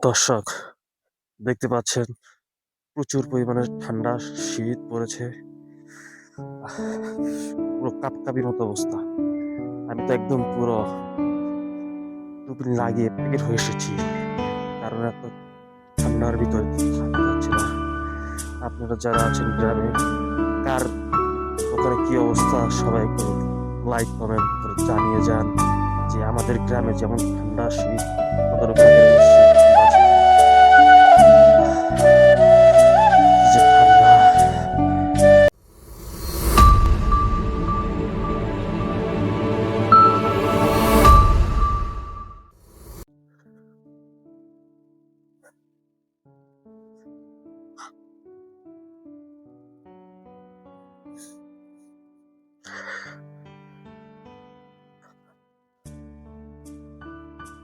দর্শক দেখতে পাচ্ছেন প্রচুর পরিমাণে ঠান্ডা শীত পড়েছে। পুরো কাঁপকাপির মতো অবস্থা। আমি তো একদম পুরো টুপি লাগিয়ে প্যাকেট হয়ে এসেছি, কারণ এত ঠান্ডার ভিতরে থাকা যাচ্ছে না। আপনারা যারা আছেন গ্রামে, কার ওখানে কি অবস্থা, সবাই একটু লাইক কমেন্ট করে জানিয়ে যান যে আমাদের গ্রামে যেমন ঠান্ডা শীত, আমাদের ওখানে শীত আছে। কি যে ঠান্ডা!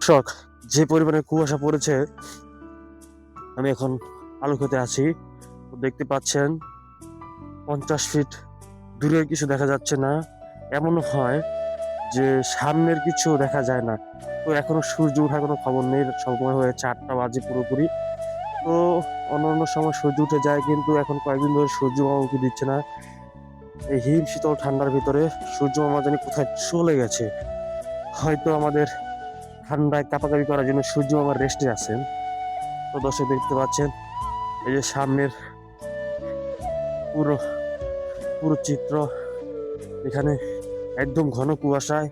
শখ যে পরিমাণে কুয়াশা পড়েছে, আমি এখন আলু খেতে আছি। তো দেখতে পাচ্ছেন 50 ফিট দূরের কিছু দেখা যাচ্ছে না। এমনও হয় যে সামনের কিছু দেখা যায় না। তো এখনো সূর্য ওঠার কোনো খবর নেই। সময় হয়েছে 8টা বাজে পুরোপুরি। তো অন্যান্য সময় সূর্য উঠে যায়, কিন্তু এখন কয়েকদিন ধরে সূর্য মামা উঠে দিচ্ছে না। এই হিম শীতল ঠান্ডার ভিতরে সূর্য মামা জানি কোথায় চলে গেছে। হয়তো আমাদের ঠান্ডায় কাঁপাকাপি করার জন্য সূর্য মামার রেস্টে আছেন। তো দর্শক দেখতে পাচ্ছেন এই যে সামনের পুরো পুরো চিত্র। এখানে একদম ঘন কুয়াশায়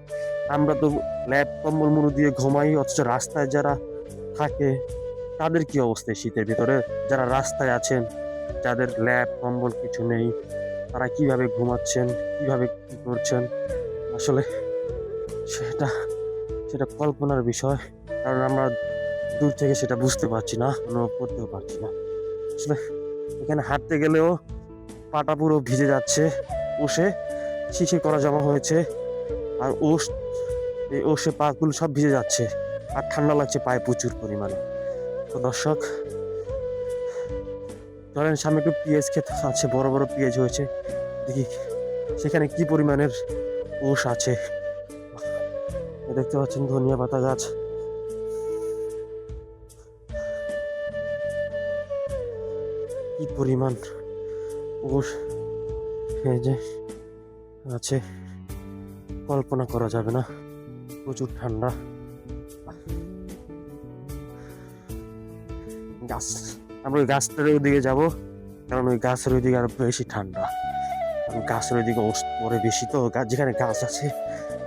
আমরা তো ল্যাপ কম্বল মুড়ি দিয়ে ঘুমাই, অথচ রাস্তায় যারা থাকে তাদের কি অবস্থা এই শীতের ভিতরে? যারা রাস্তায় আছেন, যাদের ল্যাপ কম্বল কিছু নেই, তারা কিভাবে ঘুমাচ্ছেন, কিভাবে কি করছেন? আসলে সেটা সেটা কল্পনার বিষয়, কারণ আমরা দূর থেকে সেটা বুঝতে পারছি না, অনুভব করতেও পারছি না। আসলে এখানে হাঁটতে গেলেও পাটা পুরো ভিজে যাচ্ছে। উষে শিশির করা জমা হয়েছে, আর এই ওষে পাগুলো সব ভিজে যাচ্ছে, আর ঠান্ডা লাগছে পায়ে প্রচুর পরিমাণে। তো দর্শক ধরেন সামনে একটু পেঁয়াজ ক্ষেত আছে, বড় বড় পেঁয়াজ হয়েছে, দেখি সেখানে কি পরিমাণের ওষ আছে। দেখতে পাচ্ছেন ধনিয়া পাতা গাছ, কি পরিমাণ ওষ এই যে আছে, কল্পনা করা যাবে না। প্রচুর ঠান্ডা। গাছ, আমরা ওই গাছটার ওইদিকে যাবো, কারণ ওই গাছের ওইদিকে আরো বেশি ঠান্ডা। কারণ গাছের ওইদিকে ওষ পরে বেশি, তো যেখানে গাছ আছে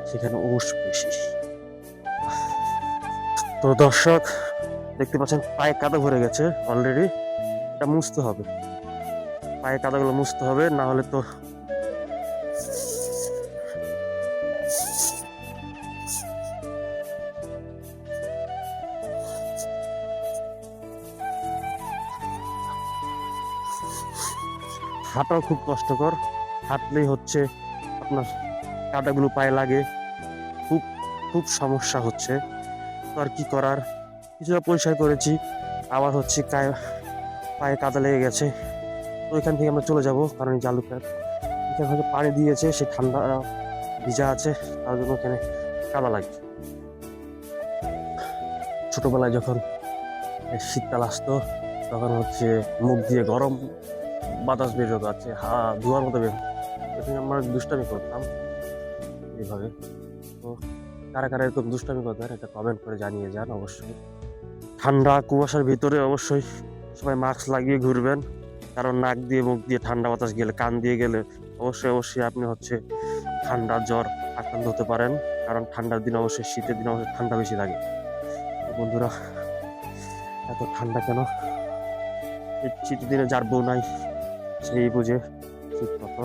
সেখানে ওষ বেশি। তো দর্শক দেখতে পাচ্ছেন পায়ে কাদা ভরে গেছে অলরেডি। এটা মুছতে হবে, পায়ে কাদাগুলো মুছতে হবে, না হলে তো হাঁটাও খুব কষ্টকর। হাঁটলেই হচ্ছে আপনার কাদাগুলো পায়ে লাগে, খুব খুব সমস্যা হচ্ছে। তো আর কি করার, কিছুটা পরিষ্কার করেছি, আবার হচ্ছে পায়ে কাদা লেগে গেছে। তো এখান থেকে আমরা চলে যাব, কারণ এই জালু খেত এখানে হয়তো পানি দিয়েছে, সে ঠান্ডা ভিজা আছে, তার জন্য এখানে কাদা লাগছে। ছোটবেলায় যখন শীতকাল আসতো, তখন হচ্ছে মুখ দিয়ে গরম বাতাস বের হতো, আছে ধোঁয়ার মতো বের হতো। তখন আমরা দুষ্টামি করতাম এইভাবে। তো কারা কারা এরকম দুষ্টামি করতেন, একটা কমেন্ট করে জানিয়ে যান অবশ্যই। ঠান্ডা কুয়াশার ভিতরে অবশ্যই সবাই মাস্ক লাগিয়ে ঘুরবেন, কারণ নাক দিয়ে মুখ দিয়ে ঠান্ডা বাতাস গেলে, কান দিয়ে গেলে অবশ্যই অবশ্যই আপনি হচ্ছে ঠান্ডা জ্বর আক্রান্ত হতে পারেন। কারণ ঠান্ডার দিন অবশ্যই, শীতের দিন অবশ্যই ঠান্ডা বেশি লাগে। তো বন্ধুরা, এত ঠান্ডা কেন? এই শীতের দিনে যার বউ নাই সেই বুঝে শীত কত।